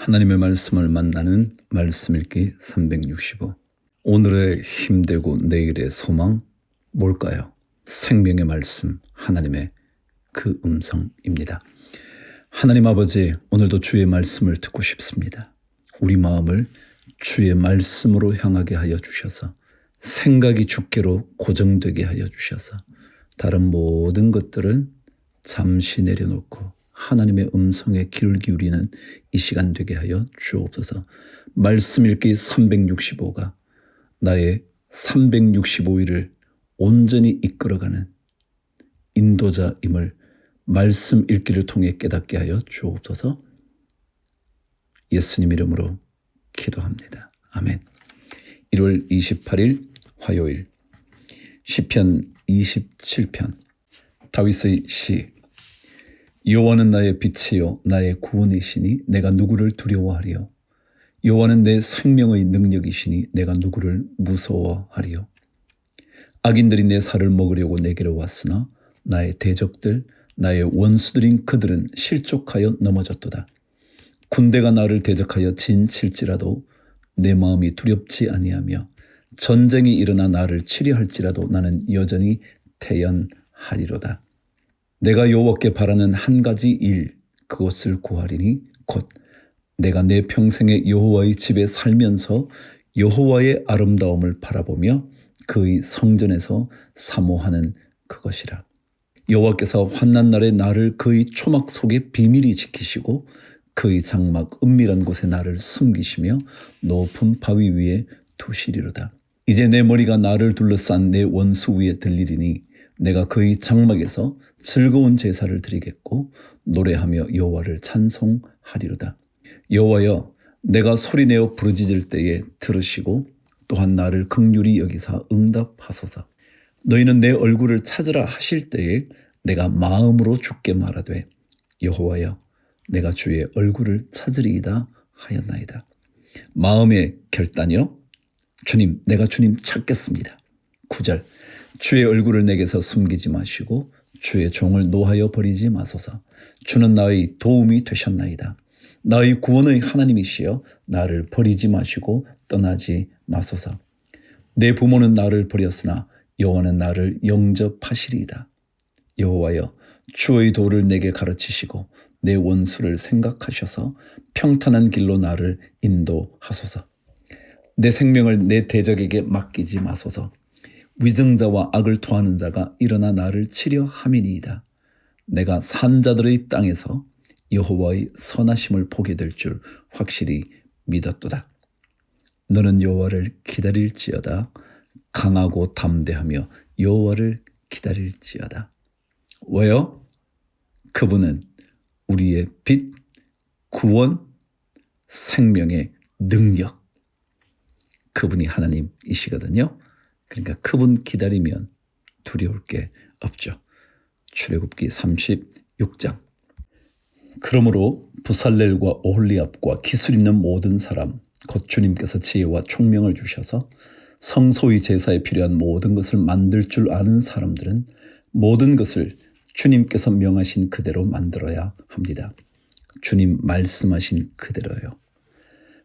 하나님의 말씀을 만나는 말씀 읽기 365. 오늘의 힘되고 내일의 소망 뭘까요? 생명의 말씀, 하나님의 그 음성입니다. 하나님 아버지, 오늘도 주의 말씀을 듣고 싶습니다. 우리 마음을 주의 말씀으로 향하게 하여 주셔서 생각이 주께로 고정되게 하여 주셔서 다른 모든 것들은 잠시 내려놓고 하나님의 음성에 귀를 기울이는 이 시간 되게 하여 주옵소서. 말씀 읽기 365가 나의 365일을 온전히 이끌어가는 인도자임을 말씀 읽기를 통해 깨닫게 하여 주옵소서. 예수님 이름으로 기도합니다. 아멘. 1월 28일 화요일 시편 27편 다윗의 시. 여호와는 나의 빛이요 나의 구원이시니 내가 누구를 두려워하리요. 여호와는 내 생명의 능력이시니 내가 누구를 무서워하리요. 악인들이 내 살을 먹으려고 내게로 왔으나 나의 대적들 나의 원수들인 그들은 실족하여 넘어졌도다. 군대가 나를 대적하여 진칠지라도 내 마음이 두렵지 아니하며 전쟁이 일어나 나를 치려할지라도 나는 여전히 태연하리로다. 내가 여호와께 바라는 한 가지 일, 그것을 구하리니 곧 내가 내 평생에 여호와의 집에 살면서 여호와의 아름다움을 바라보며 그의 성전에서 사모하는 그것이라. 여호와께서 환난 날에 나를 그의 초막 속에 비밀히 지키시고 그의 장막 은밀한 곳에 나를 숨기시며 높은 바위 위에 두시리로다. 이제 내 머리가 나를 둘러싼 내 원수 위에 들리리니 내가 그의 장막에서 즐거운 제사를 드리겠고 노래하며 여호와를 찬송하리로다. 여호와여, 내가 소리내어 부르짖을 때에 들으시고 또한 나를 긍휼히 여기사 응답하소서. 너희는 내 얼굴을 찾으라 하실 때에 내가 마음으로 주께 말하되 여호와여, 내가 주의 얼굴을 찾으리이다 하였나이다. 마음의 결단이요, 주님, 내가 주님 찾겠습니다. 9절. 주의 얼굴을 내게서 숨기지 마시고 주의 종을 노하여 버리지 마소서. 주는 나의 도움이 되셨나이다. 나의 구원의 하나님이시여 나를 버리지 마시고 떠나지 마소서. 내 부모는 나를 버렸으나 여호와는 나를 영접하시리이다. 여호와여, 주의 도를 내게 가르치시고 내 원수를 생각하셔서 평탄한 길로 나를 인도하소서. 내 생명을 내 대적에게 맡기지 마소서. 위증자와 악을 토하는 자가 일어나 나를 치려 함이니이다. 내가 산자들의 땅에서 여호와의 선하심을 보게 될 줄 확실히 믿었도다. 너는 여호와를 기다릴지어다. 강하고 담대하며 여호와를 기다릴지어다. 왜요? 그분은 우리의 빛, 구원, 생명의 능력. 그분이 하나님이시거든요. 그러니까 그분 기다리면 두려울 게 없죠. 출애굽기 36장. 그러므로 부살렐과 오홀리압과 기술 있는 모든 사람, 곧 주님께서 지혜와 총명을 주셔서 성소의 제사에 필요한 모든 것을 만들 줄 아는 사람들은 모든 것을 주님께서 명하신 그대로 만들어야 합니다. 주님 말씀하신 그대로요.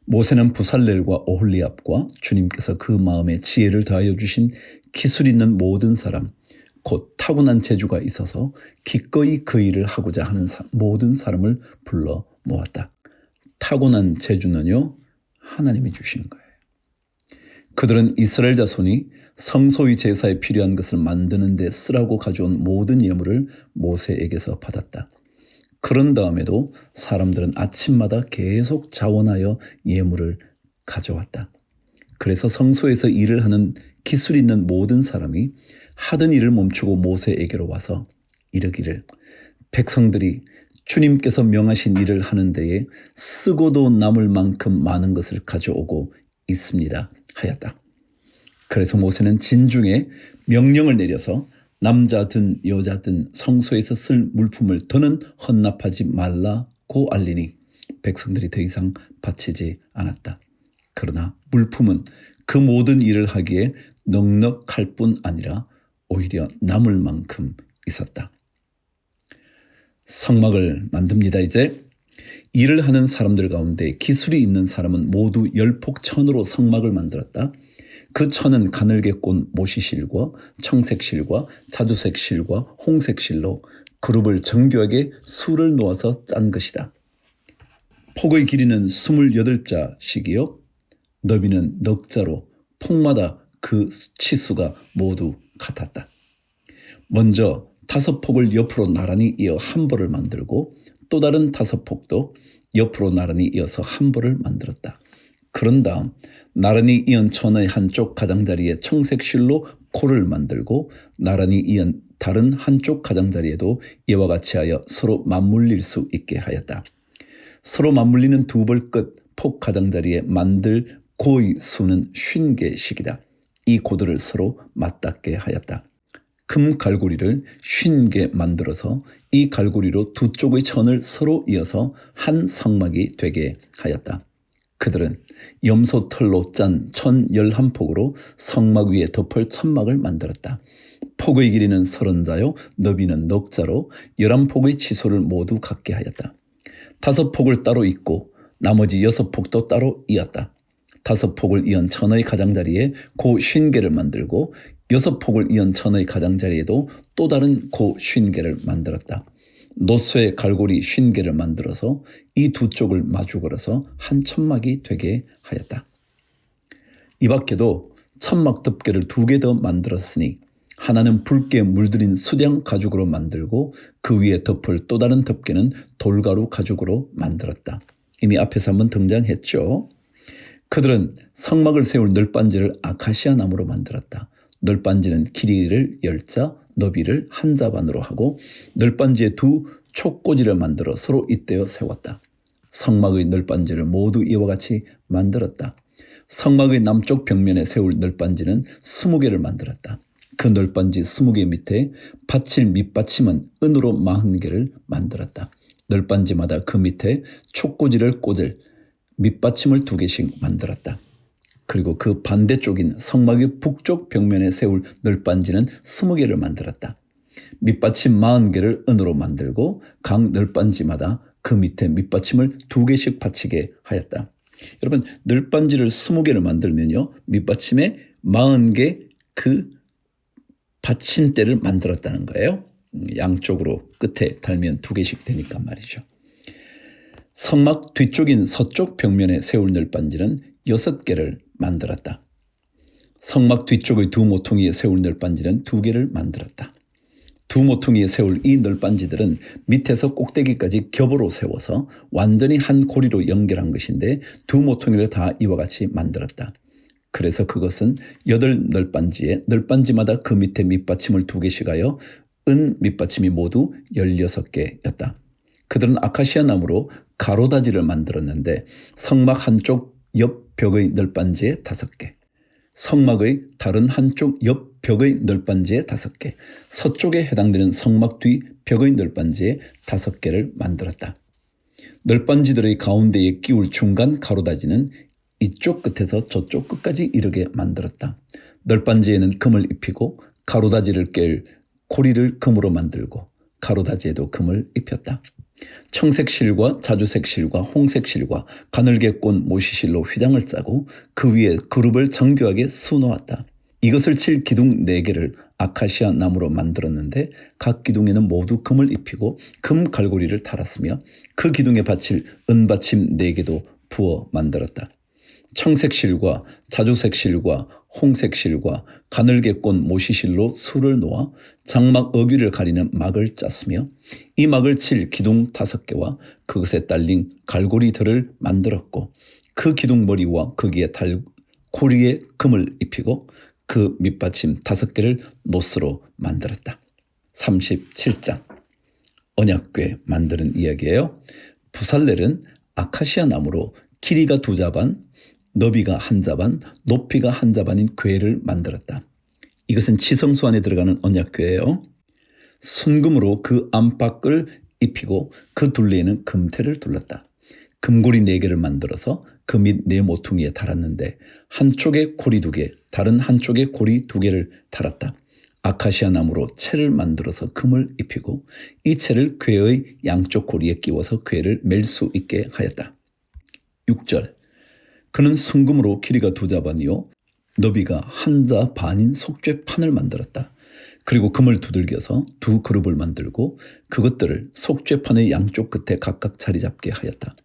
모세는 부살렐과 오홀리압과 주님께서 그 마음에 지혜를 더하여 주신 기술 있는 모든 사람, 곧 타고난 재주가 있어서 기꺼이 그 일을 하고자 하는 모든 사람을 불러 모았다. 타고난 재주는요, 하나님이 주신 거예요. 그들은 이스라엘 자손이 성소의 제사에 필요한 것을 만드는 데 쓰라고 가져온 모든 예물을 모세에게서 받았다. 그런 다음에도 사람들은 아침마다 계속 자원하여 예물을 가져왔다. 그래서 성소에서 일을 하는 기술 있는 모든 사람이 하던 일을 멈추고 모세에게로 와서 이르기를, 백성들이 주님께서 명하신 일을 하는 데에 쓰고도 남을 만큼 많은 것을 가져오고 있습니다 하였다. 그래서 모세는 진중에 명령을 내려서 남자든 여자든 성소에서 쓸 물품을 더는 헌납하지 말라고 알리니 백성들이 더 이상 바치지 않았다. 그러나 물품은 그 모든 일을 하기에 넉넉할 뿐 아니라 오히려 남을 만큼 있었다. 성막을 만듭니다. 이제 일을 하는 사람들 가운데 기술이 있는 사람은 모두 열폭천으로 성막을 만들었다. 그 천은 가늘게 꼰 모시실과 청색실과 자주색실과 홍색실로 그룹을 정교하게 수를 놓아서 짠 것이다. 폭의 길이는 28자씩이요 너비는 넉 자로 폭마다 그 치수가 모두 같았다. 먼저 5폭을 옆으로 나란히 이어 한 벌을 만들고 또 다른 5폭도 옆으로 나란히 이어서 한 벌을 만들었다. 그런 다음 나란히 이은 천의 한쪽 가장자리에 청색실로 코를 만들고 나란히 이은 다른 한쪽 가장자리에도 이와 같이 하여 서로 맞물릴 수 있게 하였다. 서로 맞물리는 두 벌 끝 폭 가장자리에 만들 고의 수는 50개씩이다. 이 고들을 서로 맞닿게 하였다. 금 갈고리를 50개 만들어서 이 갈고리로 두 쪽의 천을 서로 이어서 한 성막이 되게 하였다. 그들은 염소 털로 짠 1011폭으로 성막 위에 덮을 천막을 만들었다. 폭의 길이는 30자요 너비는 넉 자로 11폭의 치소를 모두 갖게 하였다. 5폭을 따로 잇고 나머지 6폭도 따로 이었다. 5폭을 이은 천의 가장자리에 고 50개를 만들고 6폭을 이은 천의 가장자리에도 또 다른 고 50개를 만들었다. 노쇠 갈고리 50개를 만들어서 이 두 쪽을 마주 걸어서 한 천막이 되게 하였다. 이 밖에도 천막 덮개를 2개 더 만들었으니 하나는 붉게 물들인 수량 가죽으로 만들고 그 위에 덮을 또 다른 덮개는 돌가루 가죽으로 만들었다. 이미 앞에서 한번 등장했죠. 그들은 성막을 세울 널빤지를 아카시아 나무로 만들었다. 널빤지는 길이를 10자, 너비를 1자 반으로 하고 널빤지에 두 촉꽂이를 만들어 서로 잇대어 세웠다. 성막의 널빤지를 모두 이와 같이 만들었다. 성막의 남쪽 벽면에 세울 널빤지는 20개를 만들었다. 그 널빤지 20개 밑에 받칠 밑받침은 은으로 40개를 만들었다. 널빤지마다 그 밑에 촉꽂이를 꽂을 밑받침을 2개씩 만들었다. 그리고 그 반대쪽인 성막의 북쪽 벽면에 세울 널빤지는 20개를 만들었다. 밑받침 40개를 은으로 만들고 각 널빤지마다 그 밑에 밑받침을 2개씩 받치게 하였다. 여러분, 널빤지를 20개를 만들면요 밑받침에 40개 그 받침대를 만들었다는 거예요. 양쪽으로 끝에 달면 2개씩 되니까 말이죠. 성막 뒤쪽인 서쪽 벽면에 세울 널빤지는 6개를 만들었다. 성막 뒤쪽의 두 모퉁이에 세울 널빤지는 2개를 만들었다. 두 모퉁이에 세울 이 널빤지들은 밑에서 꼭대기까지 겹으로 세워서 완전히 한 고리로 연결한 것인데 두 모퉁이를 다 이와 같이 만들었다. 그래서 그것은 8널빤지에 널빤지마다 그 밑에 밑받침을 2개씩 하여 은 밑받침이 모두 16개였다. 그들은 아카시아 나무로 가로다지를 만들었는데 성막 한쪽 옆 벽의 널빤지에 5개, 성막의 다른 한쪽 옆 벽의 널빤지에 5개, 서쪽에 해당되는 성막 뒤 벽의 널빤지에 5개를 만들었다. 널빤지들의 가운데에 끼울 중간 가로다지는 이쪽 끝에서 저쪽 끝까지 이르게 만들었다. 널빤지에는 금을 입히고 가로다지를 깰 고리를 금으로 만들고 가로다지에도 금을 입혔다. 청색실과 자주색실과 홍색실과 가늘게 꼰 모시실로 휘장을 짜고 그 위에 그룹을 정교하게 수놓았다. 이것을 칠 기둥 4개를 아카시아 나무로 만들었는데 각 기둥에는 모두 금을 입히고 금 갈고리를 달았으며 그 기둥에 받칠 은받침 4개도 부어 만들었다. 청색실과 자주색실과 홍색실과 가늘게 꼰 모시실로 수를 놓아 장막 어귀를 가리는 막을 짰으며 이 막을 칠 기둥 5개와 그것에 딸린 갈고리들을 만들었고 그 기둥 머리와 거기에 달 고리에 금을 입히고 그 밑받침 5개를 노스로 만들었다. 37장 언약궤 만드는 이야기예요. 부살렐은 아카시아 나무로 길이가 2자 반, 너비가 1자 반, 높이가 1자 반인 궤를 만들었다. 이것은 지성소 안에 들어가는 언약궤예요. 순금으로 그 안팎을 입히고 그 둘레에는 금테를 둘렀다. 금고리 4개를 만들어서 그 밑 4모퉁이에 달았는데 한쪽에 고리 2개, 다른 한쪽에 고리 2개를 달았다. 아카시아 나무로 채를 만들어서 금을 입히고 이 채를 궤의 양쪽 고리에 끼워서 궤를 맬 수 있게 하였다. 6절. 그는 순금으로 길이가 2자반이요 너비가 1자 반인 속죄판을 만들었다. 그리고 금을 두들겨서 2그룹을 만들고 그것들을 속죄판의 양쪽 끝에 각각 자리 잡게 하였다.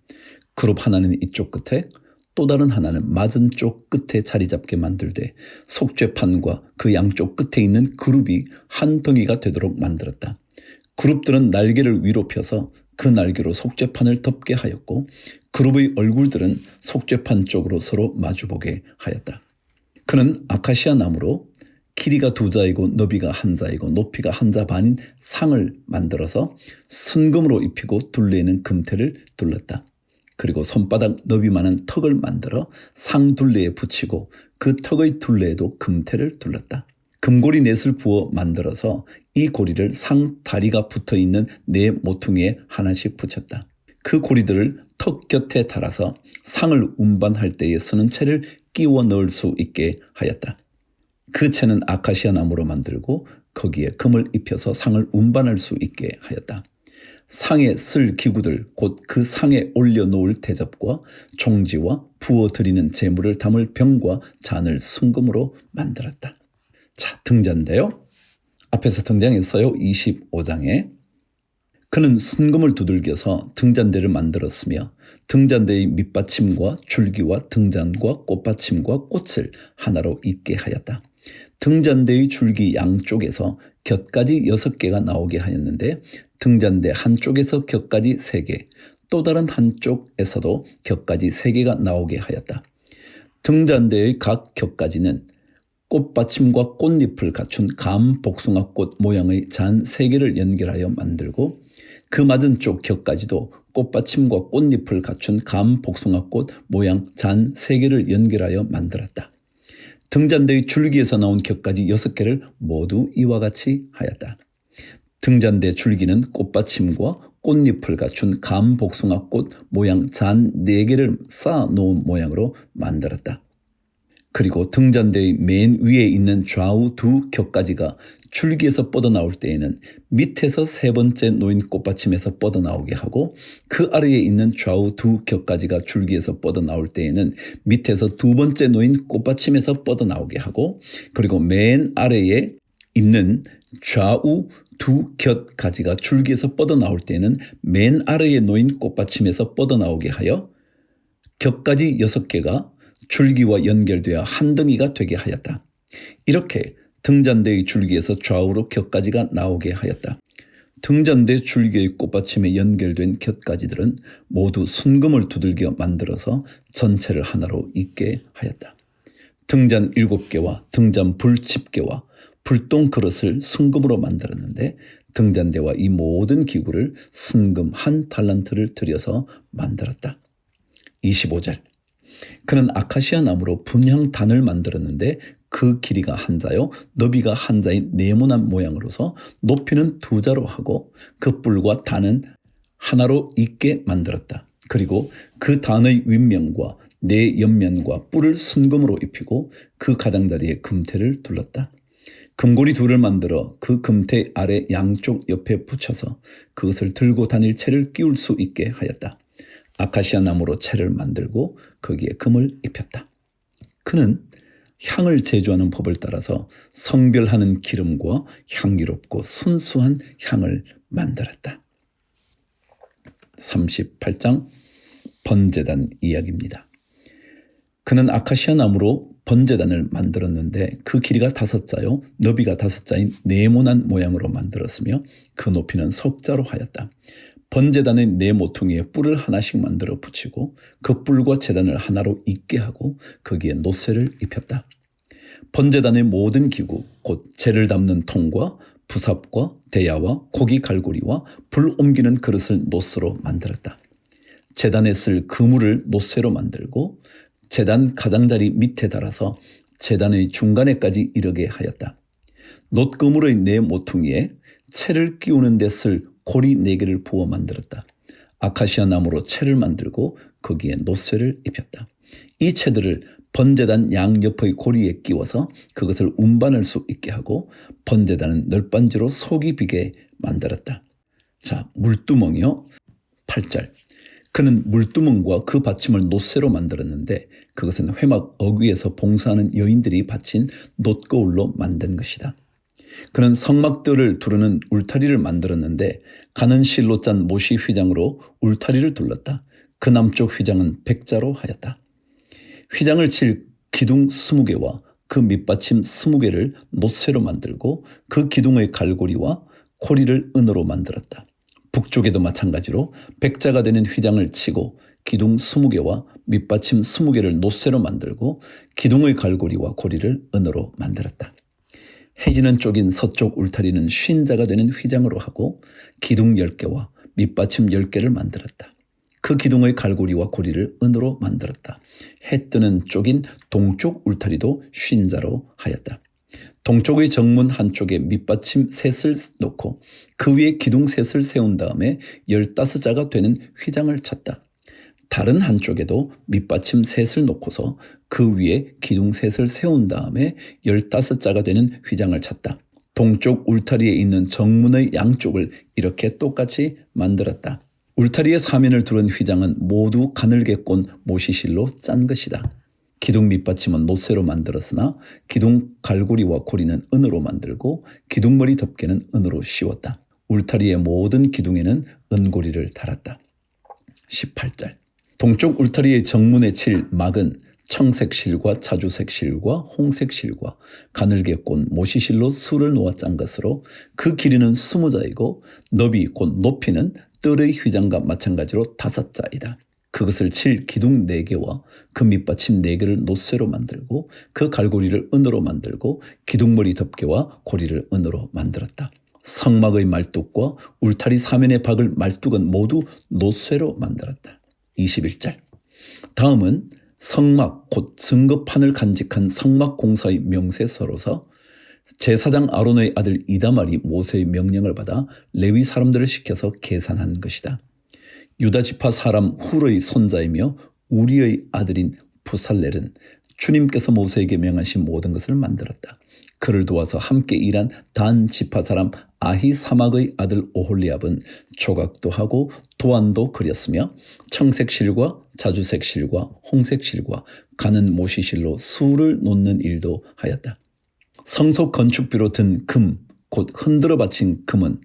그룹 하나는 이쪽 끝에 또 다른 하나는 맞은 쪽 끝에 자리 잡게 만들되 속죄판과 그 양쪽 끝에 있는 그룹이 한 덩이가 되도록 만들었다. 그룹들은 날개를 위로 펴서 그 날개로 속죄판을 덮게 하였고 그룹의 얼굴들은 속죄판 쪽으로 서로 마주보게 하였다. 그는 아카시아 나무로 길이가 2자이고 너비가 1자이고 높이가 1자 반인 상을 만들어서 순금으로 입히고 둘레에는 금테를 둘렀다. 그리고 손바닥 너비만한 턱을 만들어 상 둘레에 붙이고 그 턱의 둘레에도 금테를 둘렀다. 금고리 넷을 부어 만들어서 이 고리를 상 다리가 붙어있는 네 모퉁이에 하나씩 붙였다. 그 고리들을 턱 곁에 달아서 상을 운반할 때에 쓰는 채를 끼워 넣을 수 있게 하였다. 그 채는 아카시아 나무로 만들고 거기에 금을 입혀서 상을 운반할 수 있게 하였다. 상에 쓸 기구들 곧 그 상에 올려놓을 대접과 종지와 부어드리는 제물을 담을 병과 잔을 순금으로 만들었다. 자, 등잔인데요. 앞에서 등장했어요. 25장에. 그는 순금을 두들겨서 등잔대를 만들었으며 등잔대의 밑받침과 줄기와 등잔과 꽃받침과 꽃을 하나로 잇게 하였다. 등잔대의 줄기 양쪽에서 곁까지 6개가 나오게 하였는데 등잔대 한쪽에서 곁까지 3개, 또 다른 한쪽에서도 곁까지 3개가 나오게 하였다. 등잔대의 각 곁까지는 꽃받침과 꽃잎을 갖춘 감 복숭아꽃 모양의 잔 3개를 연결하여 만들고 그 맞은 쪽 곁까지도 꽃받침과 꽃잎을 갖춘 감 복숭아꽃 모양 잔 3개를 연결하여 만들었다. 등잔대의 줄기에서 나온 곁까지 6개를 모두 이와 같이 하였다. 등잔대 줄기는 꽃받침과 꽃잎을 갖춘 감 복숭아꽃 모양 잔 4개를 쌓아 놓은 모양으로 만들었다. 그리고 등잔대의 맨 위에 있는 좌우 2 곁가지가 줄기에서 뻗어나올 때에는 밑에서 3번째 놓인 꽃받침에서 뻗어나오게 하고 그 아래에 있는 좌우 2 곁가지가 줄기에서 뻗어나올 때에는 밑에서 2번째 놓인 꽃받침에서 뻗어나오게 하고 그리고 맨 아래에 있는 좌우 2 곁가지가 줄기에서 뻗어나올 때에는 맨 아래에 놓인 꽃받침에서 뻗어나오게 하여 곁가지 6개가 줄기와 연결되어 한 덩이가 되게 하였다. 이렇게 등잔대의 줄기에서 좌우로 곁가지가 나오게 하였다. 등잔대 줄기의 꽃받침에 연결된 곁가지들은 모두 순금을 두들겨 만들어서 전체를 하나로 잇게 하였다. 등잔 7개와 등잔 불 10개와 불똥 그릇을 순금으로 만들었는데 등잔대와 이 모든 기구를 순금 1달란트를 들여서 만들었다. 25절. 그는 아카시아 나무로 분향단을 만들었는데 그 길이가 1자요 너비가 1자인 네모난 모양으로서 높이는 2자로 하고 그 뿔과 단은 하나로 잇게 만들었다. 그리고 그 단의 윗면과 네 옆면과 뿔을 순금으로 입히고 그 가장자리에 금테를 둘렀다. 금고리 2를 만들어 그 금테 아래 양쪽 옆에 붙여서 그것을 들고 다닐 채를 끼울 수 있게 하였다. 아카시아 나무로 채를 만들고 거기에 금을 입혔다. 그는 향을 제조하는 법을 따라서 성별하는 기름과 향기롭고 순수한 향을 만들었다. 38장 번제단 이야기입니다. 그는 아카시아 나무로 번제단을 만들었는데 그 길이가 5자요 너비가 5자인 네모난 모양으로 만들었으며 그 높이는 석자로 하였다. 번제단의 네 모퉁이에 뿔을 하나씩 만들어 붙이고 그 뿔과 제단을 하나로 잇게 하고 거기에 노쇠를 입혔다. 번제단의 모든 기구 곧 재를 담는 통과 부삽과 대야와 고기 갈고리와 불 옮기는 그릇을 노쇠로 만들었다. 제단에 쓸 그물을 노쇠로 만들고 제단 가장자리 밑에 달아서 제단의 중간에까지 이르게 하였다. 놋그물의 네 모퉁이에 채를 끼우는 데 쓸 고리 4개를 부어 만들었다. 아카시아 나무로 채를 만들고 거기에 노쇠를 입혔다. 이 채들을 번제단 양옆의 고리에 끼워서 그것을 운반할 수 있게 하고 번제단은 널빤지로 속이 비게 만들었다. 자, 물두멍이요. 8절. 그는 물두멍과 그 받침을 놋새로 만들었는데 그것은 회막 어귀에서 봉사하는 여인들이 바친 놋거울로 만든 것이다. 그는 성막들을 두르는 울타리를 만들었는데 가는 실로 짠 모시 휘장으로 울타리를 둘렀다. 그 남쪽 휘장은 백자로 하였다. 휘장을 칠 기둥 20개와 그 밑받침 20개를 놋새로 만들고 그 기둥의 갈고리와 고리를 은으로 만들었다. 북쪽에도 마찬가지로 백자가 되는 휘장을 치고 기둥 20개와 밑받침 20개를 놋새로 만들고 기둥의 갈고리와 고리를 은으로 만들었다. 해지는 쪽인 서쪽 울타리는 50자가 되는 휘장으로 하고 기둥 10개와 밑받침 10개를 만들었다. 그 기둥의 갈고리와 고리를 은으로 만들었다. 해 뜨는 쪽인 동쪽 울타리도 50자로 하였다. 동쪽의 정문 한쪽에 밑받침 셋을 놓고 그 위에 기둥 셋을 세운 다음에 15자가 되는 휘장을 쳤다. 다른 한쪽에도 밑받침 셋을 놓고서 그 위에 기둥 셋을 세운 다음에 15자가 되는 휘장을 쳤다. 동쪽 울타리에 있는 정문의 양쪽을 이렇게 똑같이 만들었다. 울타리의 사면을 두른 휘장은 모두 가늘게 꼰 모시실로 짠 것이다. 기둥 밑받침은 놋새로 만들었으나 기둥 갈고리와 고리는 은으로 만들고 기둥머리 덮개는 은으로 씌웠다. 울타리의 모든 기둥에는 은고리를 달았다. 18절. 동쪽 울타리의 정문에 칠 막은 청색 실과 자주색 실과 홍색 실과 가늘게 꼰 모시실로 수를 놓아 짠 것으로 그 길이는 20자이고 너비 곧 높이는 뜰의 휘장과 마찬가지로 5자이다. 그것을 칠 기둥 4개와 그 밑받침 4개를 놋새로 만들고 그 갈고리를 은으로 만들고 기둥머리 덮개와 고리를 은으로 만들었다. 성막의 말뚝과 울타리 사면에 박을 말뚝은 모두 놋새로 만들었다. 21절. 다음은 성막 곧 증거판을 간직한 성막 공사의 명세서로서 제사장 아론의 아들 이다말이 모세의 명령을 받아 레위 사람들을 시켜서 계산한 것이다. 유다 지파 사람 훌의 손자이며 우리의 아들인 부살렐은 주님께서 모세에게 명하신 모든 것을 만들었다. 그를 도와서 함께 일한 단 지파 사람 아히사막의 아들 오홀리압은 조각도 하고 도안도 그렸으며 청색 실과 자주색 실과 홍색 실과 가는 모시실로 수를 놓는 일도 하였다. 성소 건축비로 든 금, 곧 흔들어 바친 금은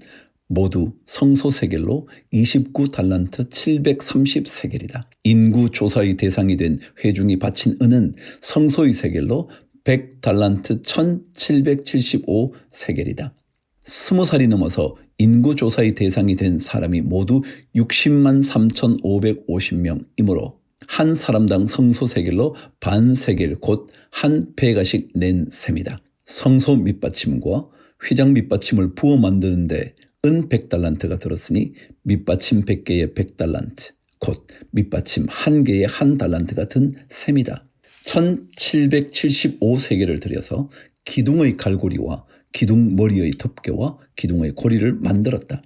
모두 성소 세겔로 29달란트 730세겔이다. 인구 조사의 대상이 된 회중이 바친 은은 성소의 세겔로 100달란트 1775세겔이다. 20살이 넘어서 인구 조사의 대상이 된 사람이 모두 60만 3,550명이므로 한 사람당 성소 세겔로 반 세겔 곧 한 배가씩 낸 셈이다. 성소 밑받침과 휘장 밑받침을 부어 만드는데 은 100달란트가 들었으니 밑받침 100개에 100달란트 곧 밑받침 1개에 1달란트가 든 셈이다. 1775세겔을 들여서 기둥의 갈고리와 기둥 머리의 덮개와 기둥의 고리를 만들었다.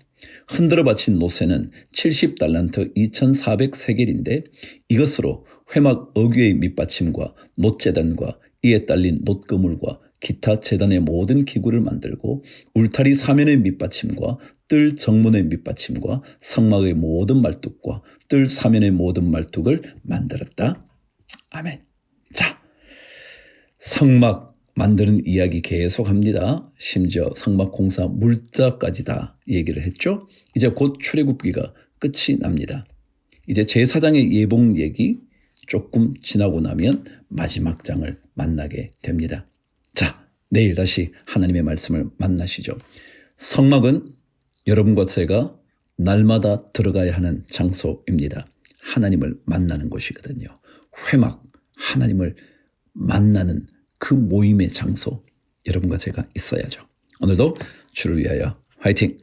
흔들어 바친 놋새는 70달란트 2400세겔인데 이것으로 회막 어귀의 밑받침과 놋재단과 이에 딸린 놋그물과 기타 재단의 모든 기구를 만들고 울타리 사면의 밑받침과 뜰 정문의 밑받침과 성막의 모든 말뚝과 뜰 사면의 모든 말뚝을 만들었다. 아멘. 자, 성막 만드는 이야기 계속합니다. 심지어 성막 공사 물자까지 다 얘기를 했죠. 이제 곧 출애굽기가 끝이 납니다. 이제 제사장의 예복 얘기 조금 지나고 나면 마지막 장을 만나게 됩니다. 자, 내일 다시 하나님의 말씀을 만나시죠. 성막은 여러분과 제가 날마다 들어가야 하는 장소입니다. 하나님을 만나는 곳이거든요. 회막, 하나님을 만나는 그 모임의 장소, 여러분과 제가 있어야죠. 오늘도 주를 위하여 화이팅!